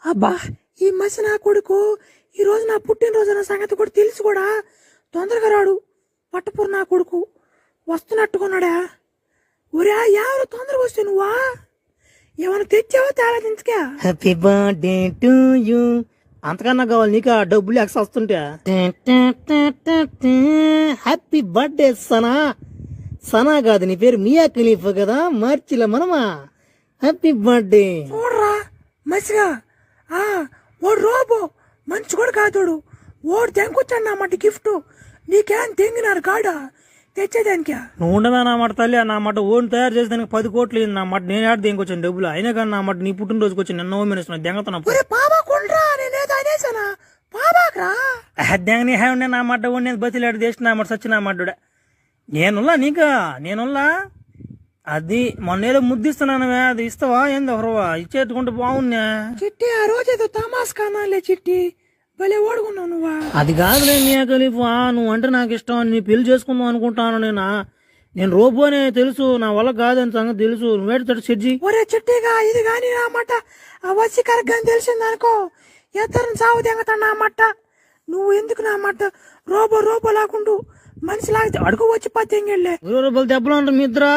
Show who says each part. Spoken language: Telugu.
Speaker 1: అబ్బా ఈ మసి నా కొడుకు ఈ రోజు నా పుట్టినరోజు అన్న సంగతి కూడా తెలుసు కూడా తొందరగా రాడు. పట్టపూర్ నా కొడుకు వస్తున్నట్టుకున్నాడా? ఒరే ఎవరు తొందరగా వస్తే నువ్వా ఏమైనా తెచ్చావో తేడా దించకా?
Speaker 2: Happy birthday to you. అంతకన్నా కావాలి నీకు ఆ డబ్బులు ఎక్స్ వస్తుంటే. Happy birthday Sana. సనా కాదు నీ పేరు మియా ఖలీఫా కదా, మార్చిలా మనమా. Happy birthday.
Speaker 1: చూడరా మసిగా ఓడు రోబో మంచి కూడా కాదోడు. ఓడు తెంకొచ్చాడు నా మాట గిఫ్ట్. నీకేం తెంగినారు కాడా తెచ్చేదానికా?
Speaker 3: నువ్వు ఉండదా నా మాట తల్లి. నా మాట ఓన్ తయారు చేసేదానికి 10 కోట్లు అయింది. నా మాట నేను ఆడి దేనికొచ్చాను డబ్బులు. అయినా కానీ నా మాట నీ పుట్టినరోజుకి వచ్చి నిన్న ఓమెనిస్తున్నా దెంగతున్నా.
Speaker 1: పాబాకుండ్రా నేనేదో అనేసానా? పాబాకరా
Speaker 3: దెంగని హే ఉండే నా మాట ఉండే బతిలాడి దేశం నా మాట సచ్చి నా మాట నేనుల్లా నీకా నేనుల్లా. అది మొన్నేదో ముద్దిస్తున్నానవే అది ఇస్తావా? ఏంది ఒకరవా ఇచ్చేట్టుకుంటే బాగున్నా.
Speaker 1: చిట్టి ఆ రోజేదో తమాస్ కానాలే చిట్టి భలే ఓడుకున్నావు నువ్వా.
Speaker 3: అది కాదులే మియా ఖలీఫా, నువ్వు అంటే నాకు ఇష్టం. నీ పెళ్లి చేసుకుందాం అనుకుంటాను నేను రోబో అనే తెలుసు, నా వల్ల కాదని సంగతి తెలుసు. నువ్వేట సెడ్జి.
Speaker 1: ఒరే చిట్టిగా ఇది గాని నా మాట ఆ వచ్చి కరెక్ట్ అని తెలిసిందనుకో ఇద్దరిని సాగు తెంగతాడు నా మాట. నువ్వు ఎందుకు నా మాట రోబో లాగుండు మనిషిలాగితే అడుగు వచ్చి 10 ఎంగెళ్ళే
Speaker 3: దెబ్బలు ఉంటారు మీ ఇద్దరా.